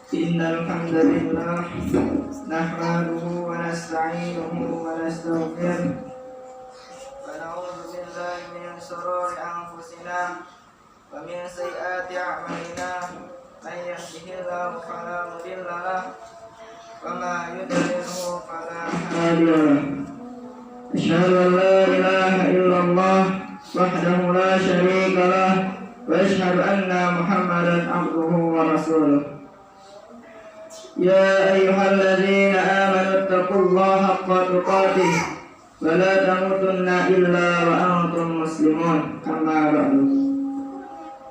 Innal hamdalillah nahmaduhu wa nasta'inuhu wa nastaghfiruh wa na'udzu billahi min shururi anfusina wa min sayyiati a'malina may yahdihillahu fala mudilla lahu wa ma yudlilhu fala hadiya lahu. Asyhadu an la ilaha illallah wahdahu la syarika lah wa asyhadu anna Muhammadan abduhu wa rasuluh. Ya ayyuhalladzina amanu taqullaha haqqa tuqatih wa la tamutunna illa wa antum muslimun. Amma ba'du.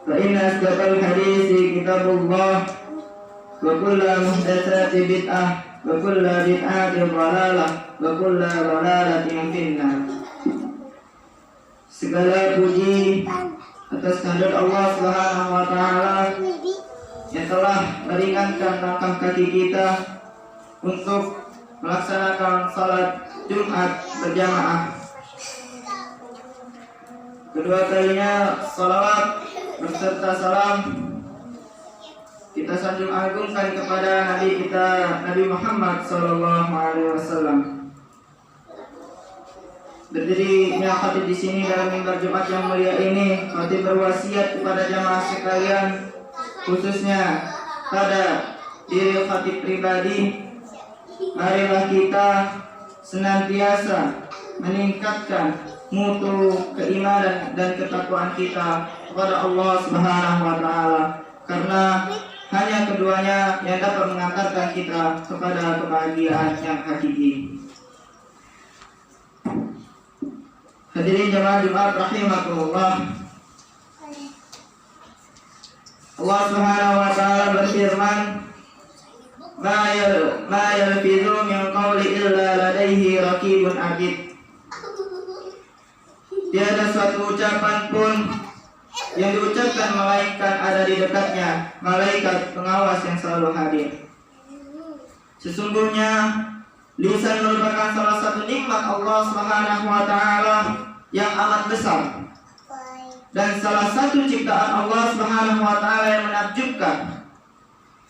Fa inna asdaqal hadithi kitabullah wa kullu muhdatsatin bid'ah wa kullu bid'atin dhalalah wa kullu dhalalatin finnar. Segala puji atas kehadirat Allah Subhanahu wa taala yang telah meringankan langkah kaki kita untuk melaksanakan salat Jumat berjamaah. Kedua kalinya salawat beserta salam kita sanjung agungkan kepada Nabi kita, Nabi Muhammad sallallahu alaihi wasallam. Berdirinya khatib di sini dalam mimbar Jumat yang mulia ini, khatib berwasiat kepada jamaah sekalian, khususnya pada diri khatib pribadi, marilah kita senantiasa meningkatkan mutu keimanan dan ketakwaan kita kepada Allah Subhanahu wa taala, karena hanya keduanya yang dapat mengantarkan kita kepada kebahagiaan yang hakiki. Hadirin jamaah Jumat rahimakumullah. Allah Subhanahu wa taala berfirman, "Ma yalfizu min qawli illa ladaihi raqibun atid." Tiada suatu ucapan pun yang diucapkan malaikat ada di dekatnya, malaikat pengawas yang selalu hadir. Sesungguhnya lisan merupakan salah satu nikmat Allah Subhanahu wa taala yang amat besar, dan salah satu ciptaan Allah Subhanahu wa taala yang menakjubkan.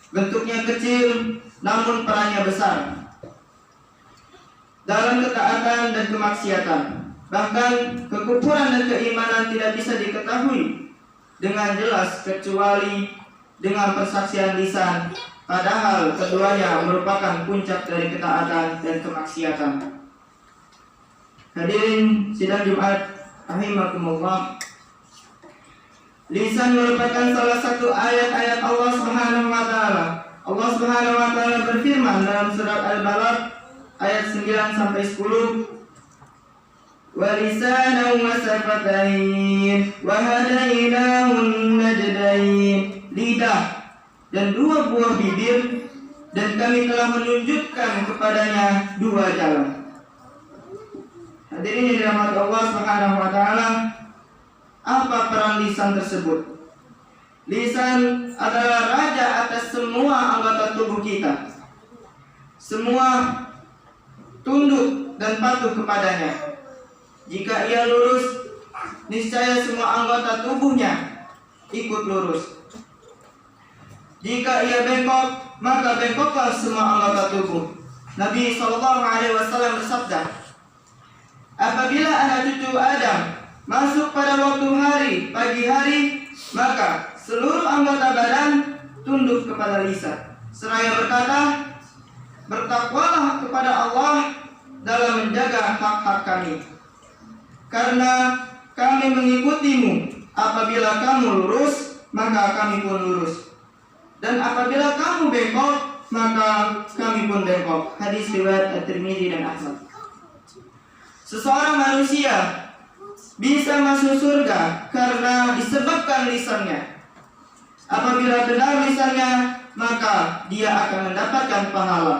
Bentuknya kecil namun perannya besar dalam ketaatan dan kemaksiatan. Bahkan kekufuran dan keimanan tidak bisa diketahui dengan jelas kecuali dengan persaksian lisan, padahal keduanya merupakan puncak dari ketaatan dan kemaksiatan. Hadirin sidang Jumat rahimakumullah. Lisan merupakan salah satu ayat-ayat Allah Subhanahu wa taala. Allah Subhanahu wa taala berfirman dalam surat Al-Balad ayat 9 sampai 10, "Wa lisanan wa safatain wa hadainahun najdain." Lidah dan dua buah bibir, dan kami telah menunjukkan kepadanya dua jalan. Hadirin yang dirahmati Allah Subhanahu wa taala, apa peran lisan tersebut? Lisan adalah raja atas semua anggota tubuh kita. Semua tunduk dan patuh kepadanya. Jika ia lurus, niscaya semua anggota tubuhnya ikut lurus. Jika ia bengkok, maka bengkoklah semua anggota tubuh. Nabi SAW bersabda, "Apabila anak cucu Adam masuk pada waktu hari, pagi hari, maka seluruh anggota badan tunduk kepada lisan, seraya berkata, bertakwalah kepada Allah dalam menjaga hak-hak kami, karena kami mengikutimu. Apabila kamu lurus, maka kami pun lurus, dan apabila kamu bengkok, maka kami pun bengkok." Hadis riwayat At-Tirmidzi dan Ahmad. Seseorang manusia bisa masuk surga karena disebabkan lisannya. Apabila benar lisannya, maka dia akan mendapatkan pahala.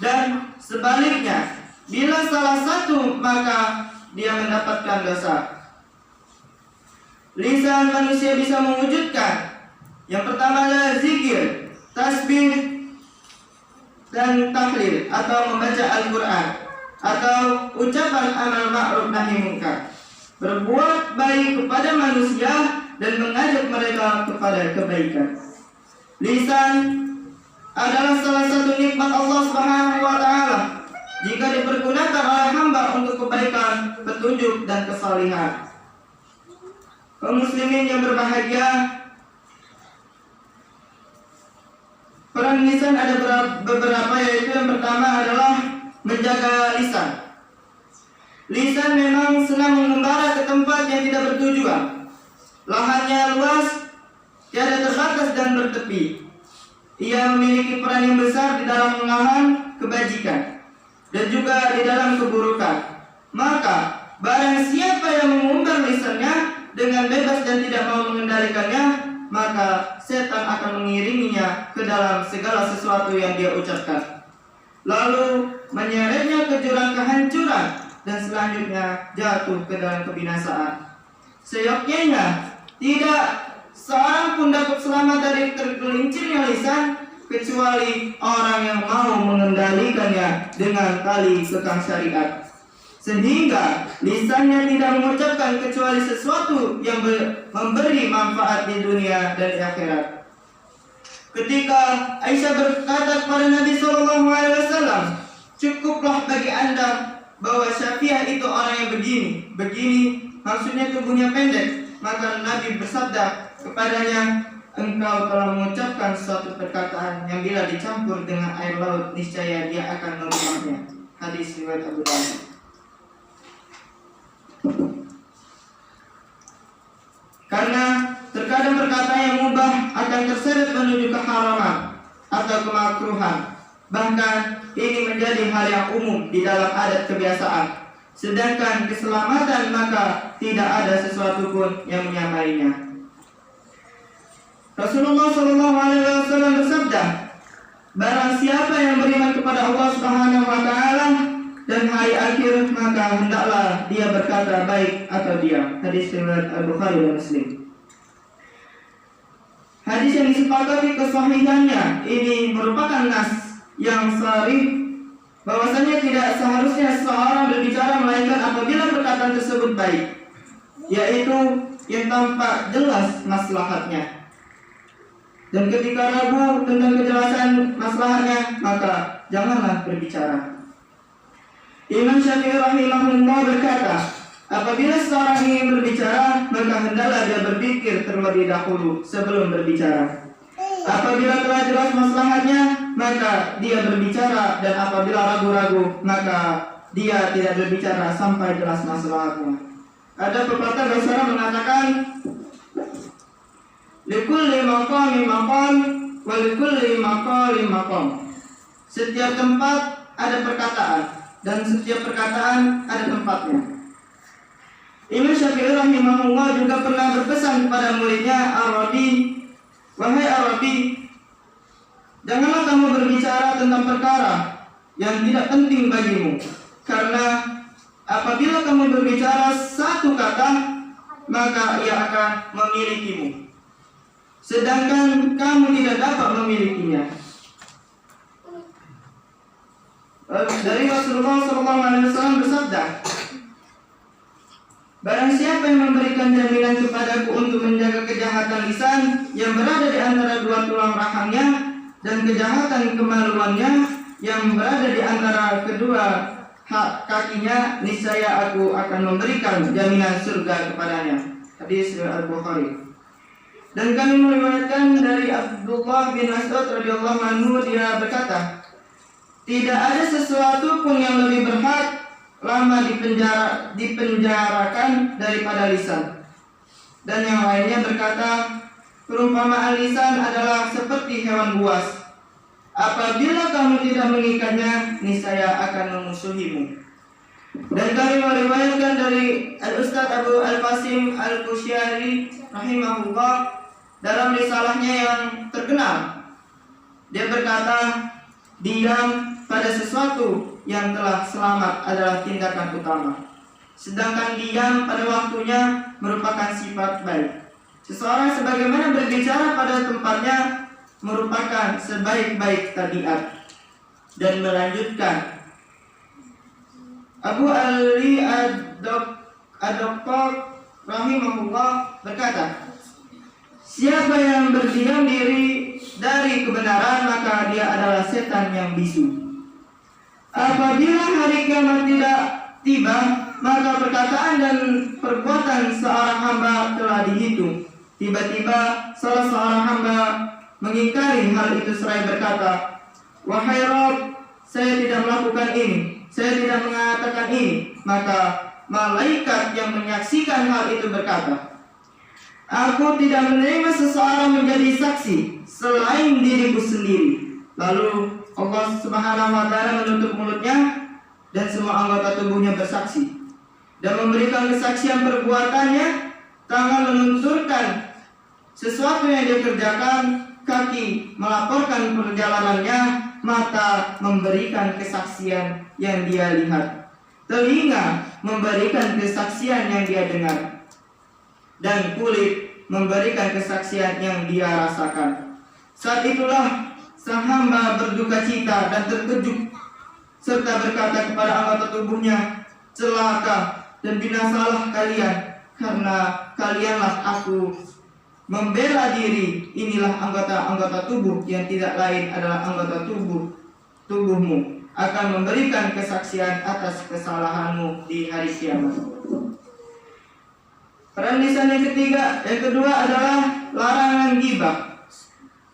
Dan sebaliknya, bila salah satu, maka dia mendapatkan dosa. Lisan manusia bisa mewujudkan yang pertama adalah zikir, tasbih, dan tahlil atau membaca Al-Quran, atau ucapan amal ma'ruf nahi munkar, berbuat baik kepada manusia dan mengajak mereka kepada kebaikan. Lisan adalah salah satu nikmat Allah Subhanahu wa taala jika dipergunakan oleh hamba untuk kebaikan, petunjuk dan kesalihan. Kaum muslimin yang berbahagia, peran lisan ada beberapa, yaitu yang pertama adalah menjaga lisan. Lisan memang senang mengembara ke tempat yang tidak bertujuan. Lahannya luas, tiada terbatas dan bertepi. Ia memiliki peran yang besar di dalam menahan kebajikan dan juga di dalam keburukan. Maka barang siapa yang mengumbar lisannya dengan bebas dan tidak mau mengendalikannya, maka setan akan mengiringinya ke dalam segala sesuatu yang dia ucapkan, lalu menyeretnya ke jurang kehancuran dan selanjutnya jatuh ke dalam kebinasaan. Seyogyanya tidak seorang pun dapat selamat dari tergelincirnya lisan kecuali orang yang mau mengendalikannya dengan tali kekang syariat, sehingga lisannya tidak mengucapkan kecuali sesuatu yang memberi manfaat di dunia dan di akhirat. Ketika Aisyah berkata kepada Nabi SAW, "Cukuplah bagi anda bahwa Syafi'ah itu orang yang begini, maksudnya tubuhnya pendek." Maka Nabi bersabda kepadanya, "Engkau telah mengucapkan suatu perkataan yang bila dicampur dengan air laut niscaya dia akan merubahnya." Hadis riwayat Abu Dawud. Karena terkadang perkataan yang mubah akan terseret menuju keharaman atau kemakruhan. Bahkan ini menjadi hal yang umum di dalam adat kebiasaan. Sedangkan keselamatan maka tidak ada sesuatu pun yang menyamainya. Rasulullah SAW bersabda, "Barang siapa yang beriman kepada Allah Subhanahu wa taala dan hari akhir, maka hendaklah dia berkata baik atau diam." Hadis riwayat Al-Bukhari dan Muslim. Hadis yang disepakati kesahihannya ini merupakan nas yang sharih bahwasanya tidak seharusnya seseorang berbicara melainkan apabila perkataan tersebut baik, yaitu yang tampak jelas maslahatnya. Dan ketika ragu tentang kejelasan maslahatnya, maka janganlah berbicara. Imam Syafi'i rahimahullah berkata, apabila seorang ingin berbicara, maka hendaklah dia berpikir terlebih dahulu sebelum berbicara. Apabila telah jelas maslahatnya, maka dia berbicara, dan apabila ragu-ragu, maka dia tidak berbicara sampai jelas maslahatnya. Ada pepatah bahasa Arab mengatakan, "Likulli maqamin maqam wa likulli maqalin maqam." Setiap tempat ada perkataan, dan setiap perkataan ada tempatnya. Imam Syafi'i rahimahullah juga pernah berpesan kepada muridnya Arabi, "Wahai Arabi, janganlah kamu berbicara tentang perkara yang tidak penting bagimu, karena apabila kamu berbicara satu kata, maka ia akan memilikimu, sedangkan kamu tidak dapat memilikinya." Dari Rasulullah SAW bersabda, "Barang siapa yang memberikan jaminan kepadaku untuk menjaga kejahatan lisan yang berada di antara dua tulang rahangnya dan kejahatan kemaluannya yang berada di antara kedua kakinya, niscaya aku akan memberikan jaminan surga kepadanya." Hadis riwayat Al-Bukhari. Dan kami meriwayatkan dari Abdullah bin Mas'ud radhiyallahu anhu, dia berkata, "Tidak ada sesuatu pun yang lebih berhak lama dipenjarakan daripada lisan." Dan yang lainnya berkata, "Perumpamaan lisan adalah seperti hewan buas. Apabila kamu tidak mengikatnya, niscaya akan memusuhimu." Dan kami meriwayatkan dari Al-Ustaz Abu Al-Qasim Al-Qusyari rahimahullah dalam risalahnya yang terkenal. Dia berkata, "Diam pada sesuatu yang telah selamat adalah tindakan utama, sedangkan diam pada waktunya merupakan sifat baik. Seseorang sebagaimana berbicara pada tempatnya merupakan sebaik-baik tabiat." Dan melanjutkan, Abu Ali Ad-Doktor rahimahullah berkata, Siapa yang berdiam diri dari kebenaran, maka dia adalah setan yang bisu. Apabila hari kiamat tidak tiba, maka perkataan dan perbuatan seorang hamba telah dihitung. Tiba-tiba salah seorang hamba mengingkari hal itu seraya berkata, "Wahai Rabb, saya tidak melakukan ini, saya tidak mengatakan ini." Maka malaikat yang menyaksikan hal itu berkata, "Aku tidak menerima seseorang menjadi saksi selain diriku sendiri." Lalu Allah Subhanahu wa Ta'ala menutup mulutnya dan semua anggota tubuhnya bersaksi dan memberikan kesaksian perbuatannya. Tangan menunturkan sesuatu yang dia kerjakan, kaki melaporkan perjalanannya, mata memberikan kesaksian yang dia lihat, telinga memberikan kesaksian yang dia dengar, dan kulit memberikan kesaksian yang dia rasakan. Saat itulah sang hamba berduka cita dan terkejut serta berkata kepada anggota tubuhnya, "Celaka dan binasalah kalian, karena kalianlah aku membela diri. Inilah anggota-anggota tubuh yang tidak lain adalah anggota tubuhmu akan memberikan kesaksian atas kesalahanmu di hari kiamat." Peran lisan yang kedua adalah larangan ghibah.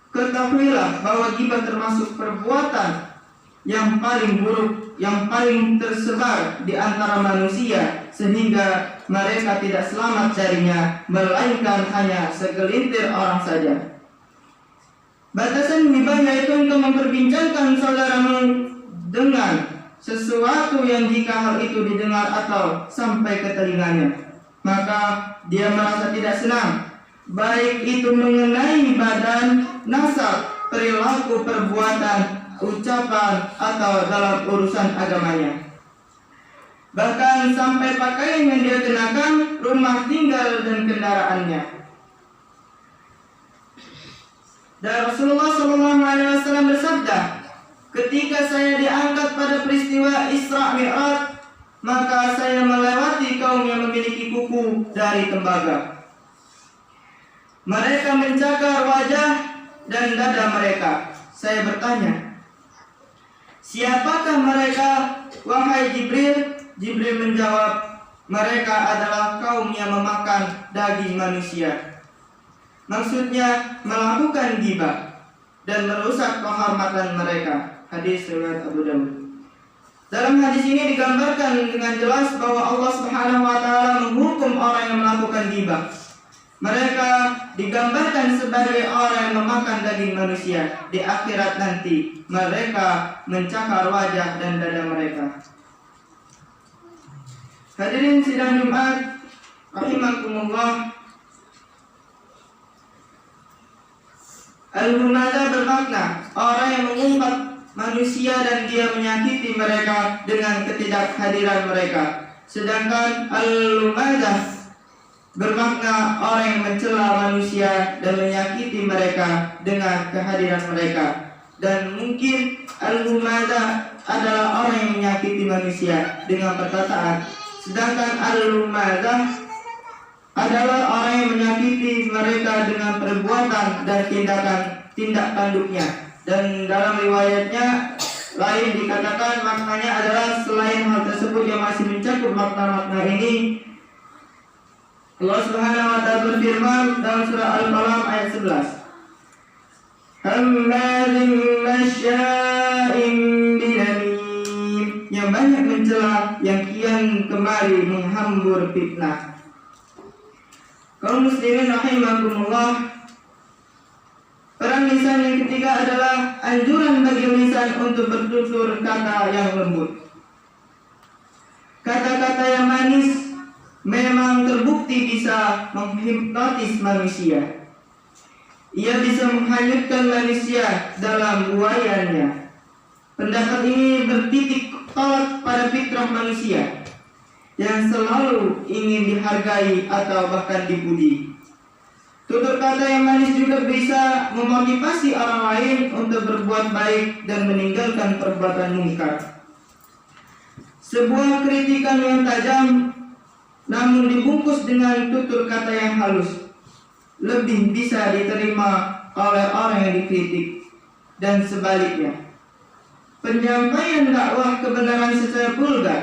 Ketahuilah bahwa ghibah termasuk perbuatan yang paling buruk, yang paling tersebar di antara manusia, sehingga mereka tidak selamat darinya, melainkan hanya segelintir orang saja. Batasan ghibah yaitu untuk memperbincangkan saudaramu dengan sesuatu yang jika hal itu didengar atau sampai ke telinganya, maka dia merasa tidak senang, baik itu mengenai badan, nasab, perilaku, perbuatan, ucapan, atau dalam urusan agamanya. Bahkan sampai pakaian yang dia kenakan, rumah tinggal, dan kendaraannya. Dan Rasulullah SAW bersabda, "Ketika saya diangkat pada peristiwa Isra Mi'raj, maka saya melewati kaum yang memiliki kuku dari tembaga. Mereka mencakar wajah dan dada mereka. Saya bertanya, 'Siapakah mereka, wahai Jibril?' Jibril menjawab, 'Mereka adalah kaum yang memakan daging manusia.'" Maksudnya melakukan ghibah dan merusak kehormatan mereka. Hadis riwayat Abu Dawud. Dalam hadis ini digambarkan dengan jelas bahwa Allah Subhanahu wa Ta'ala menghukum orang yang melakukan ghibah. Mereka digambarkan sebagai orang yang memakan daging manusia. Di akhirat nanti mereka mencakar wajah dan dada mereka. Hadirin sidang Jumat rahimakumullah, al-humaza bermakna orang yang mengumpat manusia dan dia menyakiti mereka dengan ketidakhadiran mereka. Sedangkan al-lumazah bermakna orang yang mencela manusia dan menyakiti mereka dengan kehadiran mereka. Dan mungkin al-lumazah adalah orang yang menyakiti manusia dengan perkataan, sedangkan al-lumazah adalah orang yang menyakiti mereka dengan perbuatan dan tindak tanduknya. Dan dalam riwayatnya lain dikatakan maknanya adalah selain hal tersebut yang masih mencakup makna-makna ini. Allah Subhanahu wa Ta'ala berfirman dalam surah Al-Qalam ayat 11, "Hammazin masya'in binamim," yang banyak mencela, yang kian kemari menghambur fitnah. Kaum muslimin rahimakumullah, peran lisan yang ketiga adalah anjuran bagi lisan untuk bertutur kata yang lembut. Kata-kata yang manis memang terbukti bisa menghipnotis manusia. Ia bisa menghanyutkan manusia dalam buayannya. Pendapat ini bertitik tolak pada fitrah manusia yang selalu ingin dihargai atau bahkan dipuji. Tutur kata yang manis juga bisa memotivasi orang lain untuk berbuat baik dan meninggalkan perbuatan mungkar. Sebuah kritikan yang tajam namun dibungkus dengan tutur kata yang halus lebih bisa diterima oleh orang yang dikritik, dan sebaliknya. Penyampaian dakwah kebenaran secara vulgar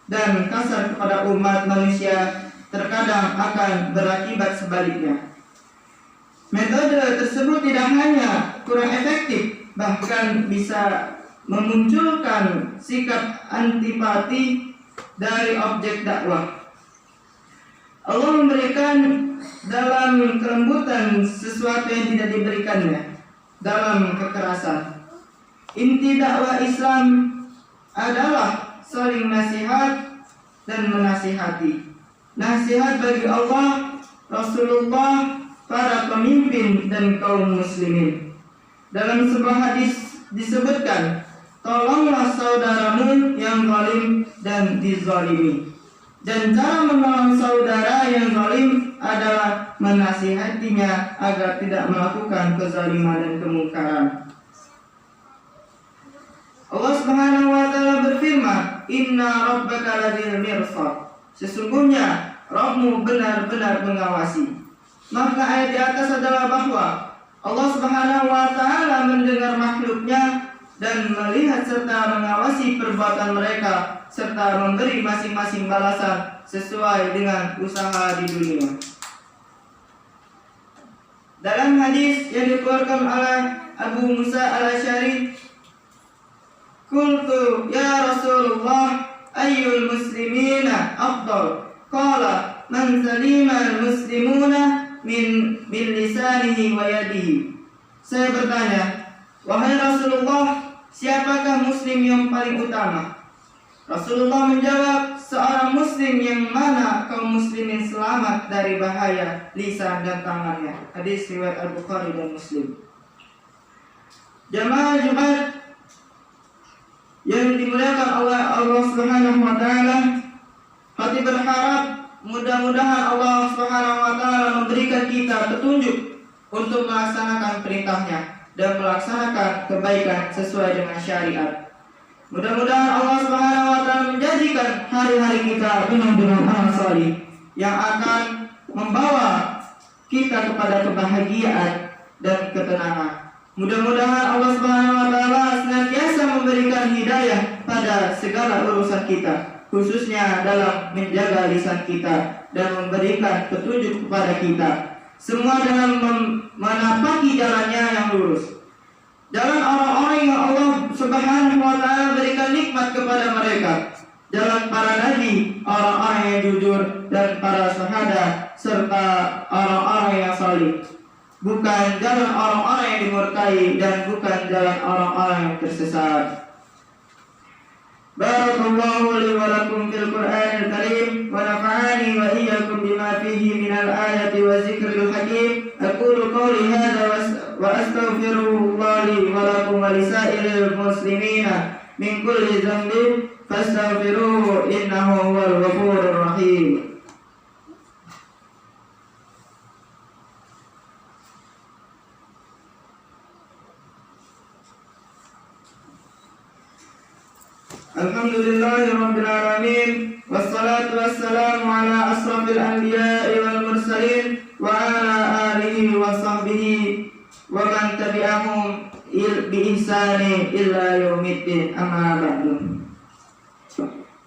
dan kasar kepada umat manusia terkadang akan berakibat sebaliknya. Metode tersebut tidak hanya kurang efektif, bahkan bisa memunculkan sikap antipati dari objek dakwah. Allah memberikan dalam kelembutan sesuatu yang tidak diberikannya dalam kekerasan. Inti dakwah Islam adalah saling nasihat dan menasihati. Nasihat bagi Allah, Rasulullah, para pemimpin dan kaum muslimin. Dalam sebuah hadis disebutkan, tolonglah saudaramu yang zalim dan dizalimi. Dan cara menolong saudara yang zalim adalah menasihatinya agar tidak melakukan kezaliman dan kemungkaran. Allah Subhanahu wa taala berfirman, "Inna rabbaka labil mirsad." Sesungguhnya Rabbmu benar-benar mengawasi. Maka ayat di atas adalah bahwa Allah Subhanahu wa taala mendengar makhluknya dan melihat serta mengawasi perbuatan mereka serta memberi masing-masing balasan sesuai dengan usaha di dunia. Dalam hadis yang dikeluarkan oleh Abu Musa al-Asy'ari, "Qultu ya Rasulullah, ayyul muslimina afdal?" Qala, "Man salima al-muslimuna min lisanihi wa yadihi." Saya bertanya, "Wahai Rasulullah, siapakah muslim yang paling utama?" Rasulullah menjawab, "Seorang muslim yang mana kaum muslimin selamat dari bahaya lisan dan tangannya." Hadis riwayat Al-Bukhari dan Muslim. Jamaah Jumat yang dimuliakan oleh Allah Subhanahu wa taala, hati berharap mudah-mudahan Allah Subhanahu wa taala memberikan kita petunjuk untuk melaksanakan perintahnya dan melaksanakan kebaikan sesuai dengan syariat. Mudah-mudahan Allah Subhanahu wa taala menjadikan hari-hari kita penuh dengan amal salih yang akan membawa kita kepada kebahagiaan dan ketenangan. Mudah-mudahan Allah Subhanahu wa taala senantiasa memberikan hidayah pada segala urusan kita, khususnya dalam menjaga lisan kita dan memberikan petunjuk kepada kita, semua dalam menapaki jalannya yang lurus. Jalan orang-orang yang Allah Subhanahu wa taala berikan nikmat kepada mereka, jalan para nabi, orang-orang yang jujur, dan para syuhada serta orang-orang yang salih. Bukan jalan orang-orang yang dimurkai dan bukan jalan orang-orang yang tersesat. Barakallahu li wa lakum fil Qur'anil Karim wa nafa'ani wa iyyakum bima fihi minal ayati wa zikril hakim. Aqulu qawli hadza wa astaghfirullah li wa lakum wa lisairil muslimina min kulli dhanbin fastaghfiruhu innahu huwal ghafurur rahim. Alhamdulillahi rabbil alamin, wassalatu wassalamu ala asrafil anbiya'i wal mursalin wa ala alihi wa sahbihi wa man tabi'ahum bi ihsani illa yaumiddin, amma ba'du.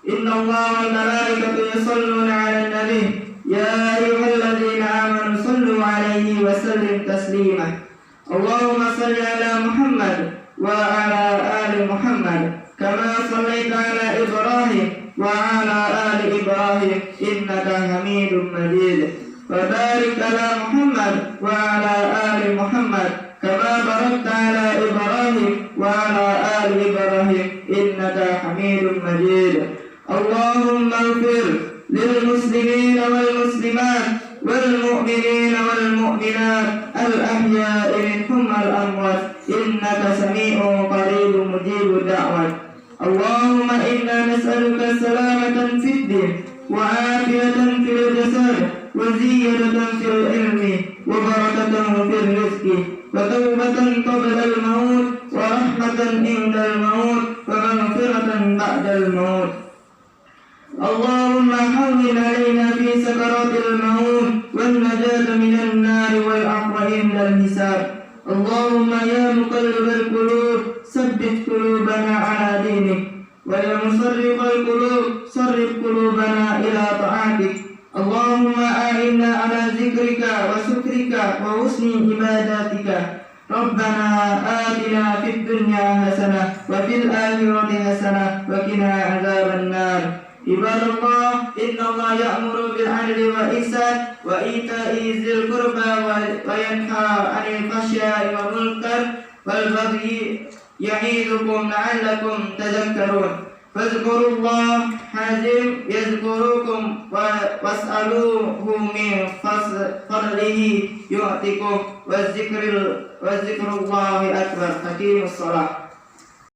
Inna Allaha wal malaikatahu yusholluna 'alan nabi ya ayyuhalladzina amanu shallu 'alaihi wa sallimu taslima. Allahumma shalli ala Muhammad wa ala ali Muhammad kama shallaita ala Ibrahim wa ala ali Ibrahim innaka Hamidum Majid. Wa barik ala Muhammad wa ala ali Muhammad kama barakta ala Ibrahim wa ala ali Ibrahim innaka Hamidum Majid. Allahumma ighfir lil muslimina wal muslimat wal mu'minina wal mu'minat al ahya'i minhum wal amwat innaka sami'un qaribun mujibud da'wat. Allahumma inna nas'aluka salamatan fid din wa afiyatan fil jasad wa ziyadatan fil ilmi wa barakatan fil rizqi wa tawbatan qabla al maut wa rahmatan inda al maut wa maghfiratan ba'da al maut. Allahumma hawwin alaina fi sakaratil maut wan najata minan nar اللهم يا مقلب القلوب ثبت قلوبنا على دينك ويا مصرف القلوب صرف قلوبنا إلى طاعتك اللهم أعنا على ذكرك وشكرك وحسن عبادتك ربنا آتنا في الدنيا حسنة وفي الآخرة حسنة وقنا عذاب النار عباد الله إن الله يأمر بالعدل والإحسان وإيتاء ذي القربى وينهى عن الفحشاء والمنكر والبغي يعظكم لعلكم تذكرون فاذكروا الله العظيم يذكركم واسألوه من فضله يعطكم والذكر الله أكبر. أقيموا الصلاة.